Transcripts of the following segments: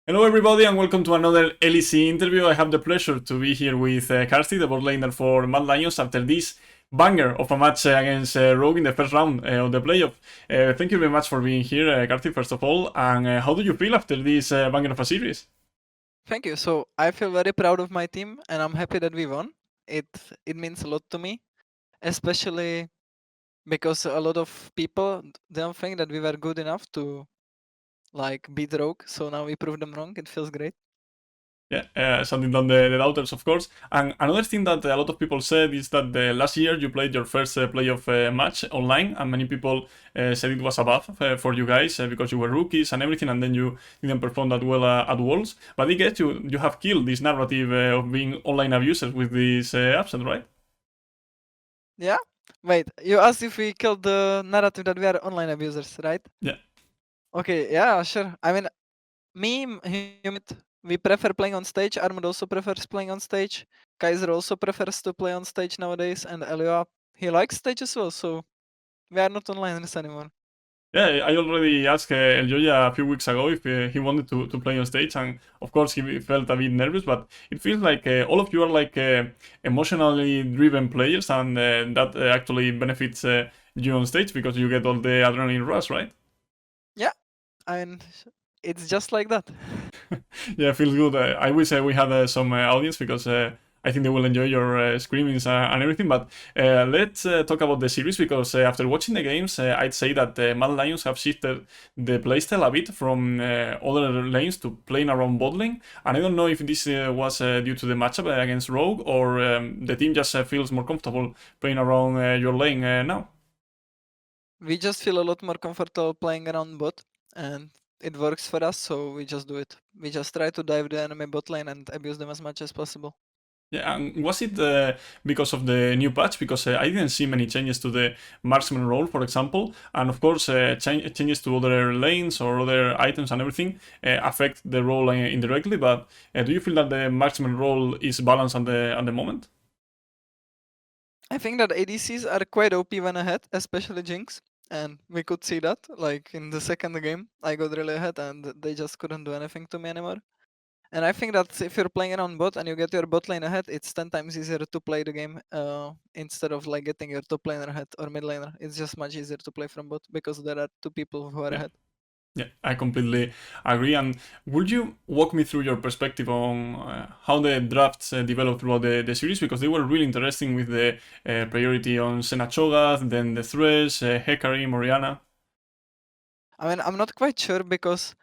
Hello everybody and welcome to another LEC interview. I have the pleasure to be here with Carzzy, the bot laner for Mad Lions, after this banger of a match against Rogue in the first round of the playoff. Thank you very much for being here, Carzzy, first of all. And how do you feel after this banger of a series? Thank you. So I feel very proud of my team, and I'm happy that we won. It it means a lot to me, especially because a lot of people don't think that we were good enough to like beat Rogue. So now we proved them wrong. It feels great. Yeah, something on the doubters, of course. And another thing that a lot of people said is that last year you played your first playoff match online, and many people said it was a buff for you guys because you were rookies and everything, and then you didn't perform that well at Worlds. But I guess you have killed this narrative of being online abusers with this absent, right? Yeah. Wait, you asked if we killed the narrative that we are online abusers, right? Yeah. Okay. Yeah. Sure. I mean, Humid, we prefer playing on stage. Armor also prefers playing on stage. Kaiser also prefers to play on stage nowadays, and Elyoya, he likes stage as well. So we are not onliners anymore. Yeah, I already asked Elyoya a few weeks ago if he wanted to play on stage, and of course he felt a bit nervous. But it feels like all of you are like emotionally driven players, and that actually benefits you on stage because you get all the adrenaline rush, right? Yeah, and it's just like that. Yeah, feels good. I wish we had some audience because I think they will enjoy your screamings and everything. But let's talk about the series because after watching the games, I'd say that Mad Lions have shifted the playstyle a bit from other lanes to playing around bot lane. And I don't know if this was due to the matchup against Rogue or the team just feels more comfortable playing around your lane now. We just feel a lot more comfortable playing around bot, and it works for us, so we just do it. We just try to dive the enemy bot lane and abuse them as much as possible. Yeah, and was it because of the new patch? Because I didn't see many changes to the marksman role, for example, and of course, changes to other lanes or other items and everything affect the role indirectly. But do you feel that the marksman role is balanced at the moment? I think that ADCs are quite OP when ahead, especially Jinx, and we could see that. Like in the second game, I got really ahead, and they just couldn't do anything to me anymore. And I think that if you're playing around bot and you get your bot lane ahead, it's 10 times easier to play the game instead of like getting your top laner ahead or mid laner. It's just much easier to play from bot because there are two people who are Yeah. ahead. Yeah, I completely agree. And would you walk me through your perspective on how the drafts developed throughout the series? Because they were really interesting with the priority on Senna Cho'Gath, then the Thresh, Hecarim, Orianna. I mean, I'm not quite sure because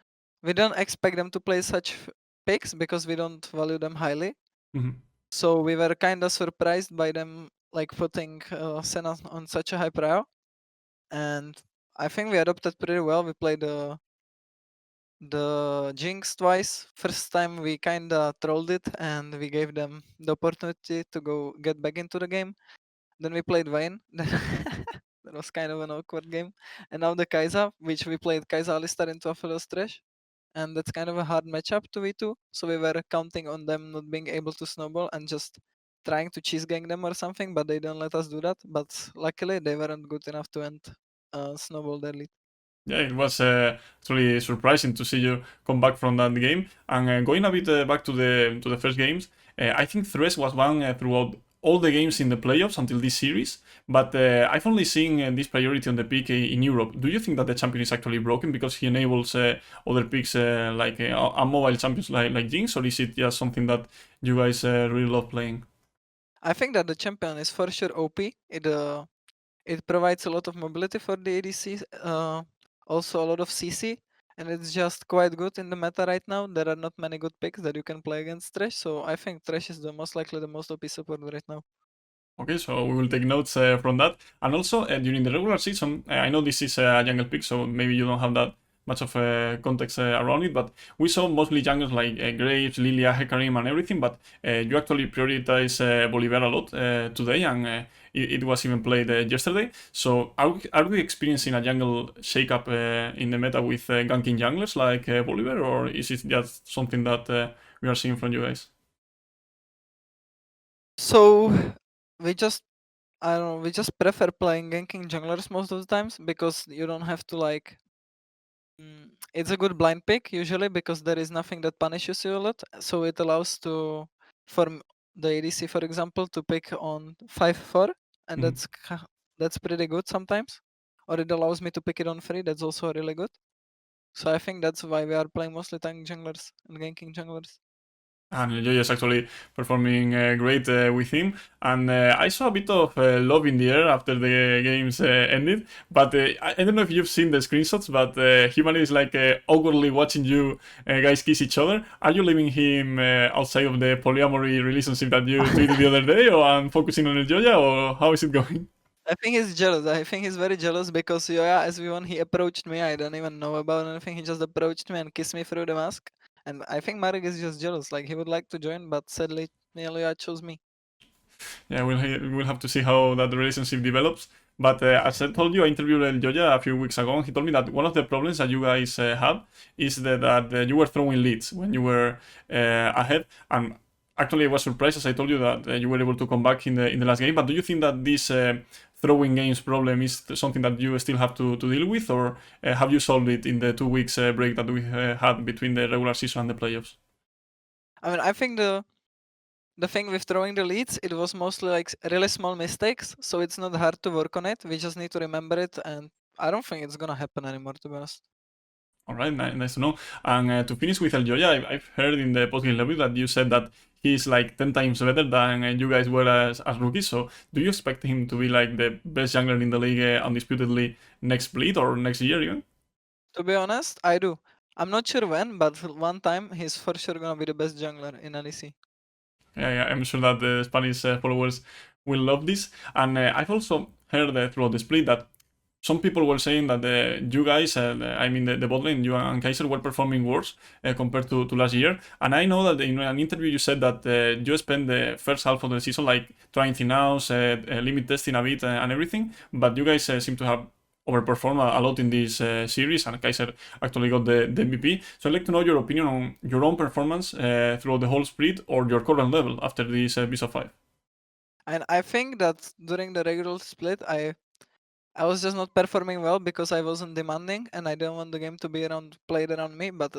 we don't expect them to play such picks because we don't value them highly. Mhm. So we were kind of surprised by them like putting Senna on such a high prio. And I think we adopted pretty well. We played the Jinx twice. First time we kinda trolled it and we gave them the opportunity to go get back into the game. Then we played Vayne. That was kind of an awkward game. And now the Kai'Sa, which we played Kai'Sa Alistar into a Fellows Trash. And that's kind of a hard matchup to V2. So we were counting on them not being able to snowball and just trying to cheese gang them or something, but they don't let us do that. But luckily they weren't good enough to end snowball their lead. Yeah, it was actually surprising to see you come back from that game. And going a bit back to the first games, I think Thresh was one throughout all the games in the playoffs until this series. But I've only seen this priority on the pick in Europe. Do you think that the champion is actually broken because he enables other picks like a mobile champions like Jinx, or is it just something that you guys really love playing? I think that the champion is for sure OP. It provides a lot of mobility for the ADC, also a lot of CC, and it's just quite good in the meta right now. There are not many good picks that you can play against Thresh, so I think Thresh is the most likely the most OP support right now. Okay, so we will take notes from that. And also, during the regular season, I know this is a jungle pick, so maybe you don't have that much of context around it, but we saw mostly jungles like Graves, Lilia, Hecarim, and everything, but you actually prioritize Bolivar a lot today, and it was even played yesterday. So are we experiencing a jungle shakeup in the meta with ganking junglers like Bolivar, or is it just something that we are seeing from you guys? So we just I don't know, we just prefer playing ganking junglers most of the times because you don't have to like It's a good blind pick usually because there is nothing that punishes you a lot, so it allows to form the ADC, for example, to pick on 5-4, and Mhm. that's pretty good sometimes. Or it allows me to pick it on 3, that's also really good. So I think that's why we are playing mostly tank junglers and ganking junglers. And Elyoya is actually performing great with him. And I saw a bit of love in the air after the games ended. But I don't know if you've seen the screenshots, but Human is like awkwardly watching you guys kiss each other. Are you leaving him outside of the polyamory relationship that you tweeted the other day, or I'm focusing on Elyoya, or how is it going? I think he's jealous. I think he's very jealous because yeah, as we won, he approached me. I don't even know about anything. He just approached me and kissed me through the mask. And I think Marek is just jealous. Like he would like to join, but sadly, Elyoya chose me. Yeah, we'll have to see how that relationship develops. But as I told you, I interviewed Elyoya a few weeks ago, and he told me that one of the problems that you guys have is that you were throwing leads when you were ahead. And actually, I was surprised, as I told you, that you were able to come back in the last game. But do you think that this throwing games problem is something that you still have to deal with, or have you solved it in the 2 weeks break that we had between the regular season and the playoffs? I mean, I think the thing with throwing the leads, it was mostly like really small mistakes, so it's not hard to work on it. We just need to remember it, and I don't think it's gonna happen anymore, to be honest. All right, nice to know. And to finish with Elyoya, I've heard in the postgame lobby that you said that he's like 10 times better than you guys were as rookies. So do you expect him to be like the best jungler in the league undisputedly next split or next year even? To be honest, I do. I'm not sure when, but one time he's for sure gonna be the best jungler in LEC. Yeah, I'm sure that the Spanish followers will love this. And I've also heard throughout the split that some people were saying that you guys, I mean the bot lane, you and Kaiser were performing worse compared to last year. And I know that in an interview you said that you spent the first half of the season like trying things out, limit testing a bit and everything. But you guys seem to have overperformed a lot in this series, and Kaiser actually got the MVP. So I'd like to know your opinion on your own performance throughout the whole split or your current level after this best of 5. And I think that during the regular split, I was just not performing well because I wasn't demanding and I didn't want the game to be played around me. But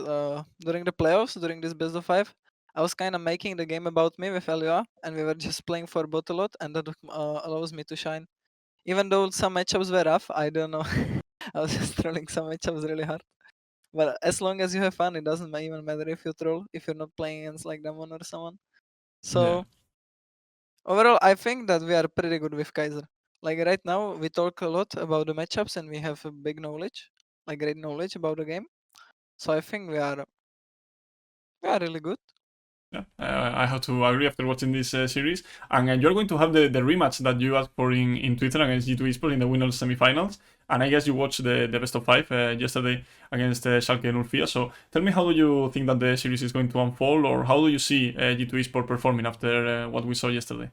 during the playoffs, during this best of 5, I was kind of making the game about me with Elyoya, and we were just playing for bot a lot, and that allows me to shine. Even though some matchups were rough, I don't know. I was just trolling some matchups really hard. But as long as you have fun, it doesn't even matter if you troll, if you're not playing against like Demon or someone. Yeah. So overall, I think that we are pretty good with Kaiser. Like right now, we talk a lot about the matchups and we have a big knowledge, like great knowledge about the game. So I think we are really good. Yeah, I have to agree after watching this series. And you're going to have the rematch that you asked for in Twitter against G2 Esports in the winners semifinals. And I guess you watched the best of 5 yesterday against Schalke and Urfia. So tell me, how do you think that the series is going to unfold, or how do you see G2 Esports performing after what we saw yesterday?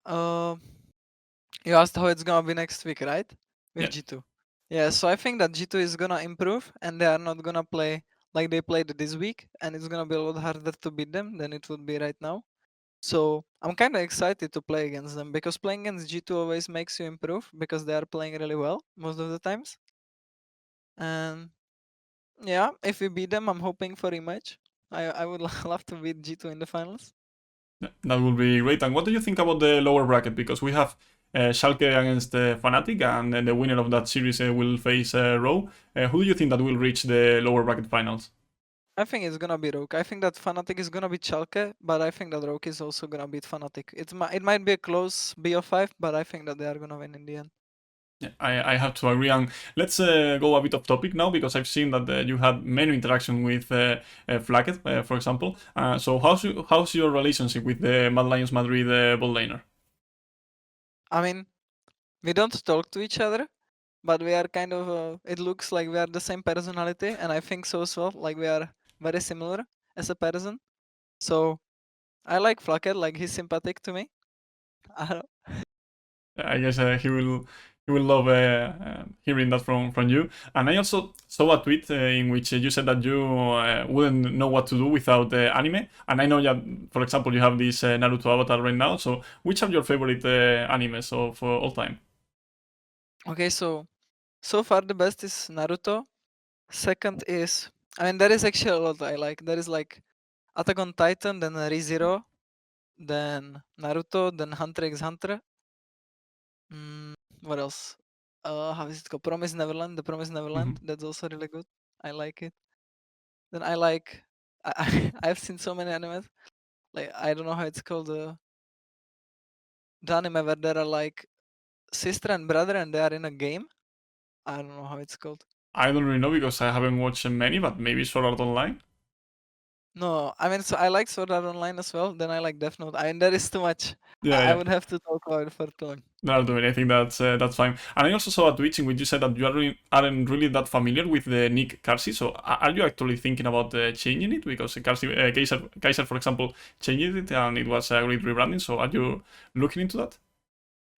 Uh, you asked how it's gonna be next week, right? With Yeah. G2. Yeah, so I think that G2 is gonna improve and they are not gonna play like they played this week, and it's gonna be a lot harder to beat them than it would be right now. So I'm kind of excited to play against them because playing against G2 always makes you improve because they are playing really well most of the times. And yeah, if we beat them, I'm hoping for rematch. I would love to beat G2 in the finals. That would be great. And what do you think about the lower bracket? Because we have Schalke against Fnatic, and the winner of that series will face Row. Who do you think that will reach the lower bracket finals? I think it's gonna be Rogue. I think that Fnatic is gonna beat Schalke, but I think that Rogue is also gonna beat Fnatic. It might be a close BO5, but I think that they are gonna win in the end. Yeah, I have to agree. And let's go a bit off topic now, because I've seen that you had many interaction with Flacket, for example. So how's your relationship with the Mad Lions Madrid bot laner? I mean, we don't talk to each other, but we are kind of. It looks like we are the same personality, and I think so as well. Like we are very similar as a person. So I like Flacket. Like he's sympathetic to me. I don't, I guess he will love hearing that from you. And I also saw a tweet in which you said that you wouldn't know what to do without anime. And I know that, for example, you have this Naruto avatar right now. So which are your favorite animes of all time? okay, so So far, the best is Naruto. Second is, I mean, there is actually a lot I like. There is like Attack on Titan, then ReZero, then Naruto, then Hunter x Hunter. What else? How is it called? Promise Neverland. The Promise Neverland. That's also really good. I like it. Then I like. I've seen so many animes. Like I don't know how it's called. The anime where there are like sister and brother and they are in a game. I don't know how it's called. I don't really know because I haven't watched many, but maybe Sword Art Online. No, I mean, so I like Sword Art Online as well. Then I like Death Note. I mean, there is too much. Yeah, I yeah. would have to talk about it for too long. No, doing. I think that's fine. And I also saw a tweet in which you said that you aren't really that familiar with the nick Carzzy. So are you actually thinking about changing it? Because Kaiser, for example, changed it and it was a great rebranding. So are you looking into that?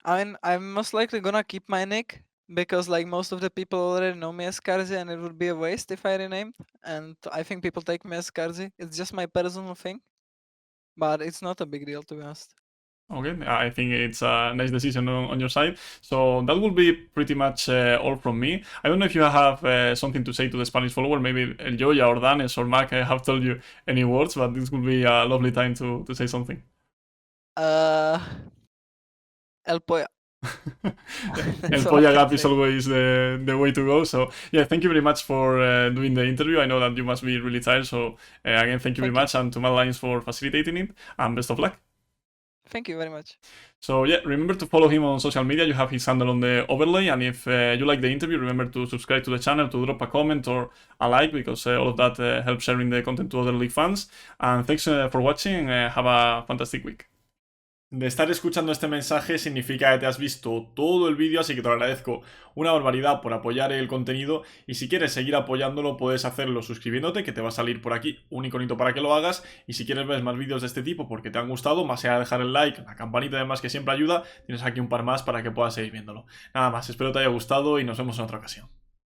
I mean, I'm most likely gonna keep my nick because like most of the people already know me as Carzzy, and it would be a waste if I renamed. And I think people take me as Carzzy. It's just my personal thing, but it's not a big deal to be honest. Okay, I think it's a nice decision on your side. So that will be pretty much all from me. I don't know if you have something to say to the Spanish follower. Maybe Elyoya or Danes or Mac have told you any words, but this will be a lovely time to say something. Uh, El Poya. Yeah, That's El all I Polla can Gap is say. always the way to go. So yeah, thank you very much for doing the interview. I know that you must be really tired. So again, thank you very Thank you. much, and to Mad Lions for facilitating it, and best of luck. Thank you very much. So yeah, remember to follow him on social media. You have his handle on the overlay, and if you like the interview, remember to subscribe to the channel, to drop a comment or a like, because all of that helps sharing the content to other league fans. And thanks for watching. Have a fantastic week. De estar escuchando este mensaje significa que te has visto todo el vídeo, así que te lo agradezco una barbaridad por apoyar el contenido, y si quieres seguir apoyándolo puedes hacerlo suscribiéndote, que te va a salir por aquí un iconito para que lo hagas, y si quieres ver más vídeos de este tipo porque te han gustado, más allá de dejar el like, la campanita además que siempre ayuda, tienes aquí un par más para que puedas seguir viéndolo. Nada más, espero te haya gustado y nos vemos en otra ocasión.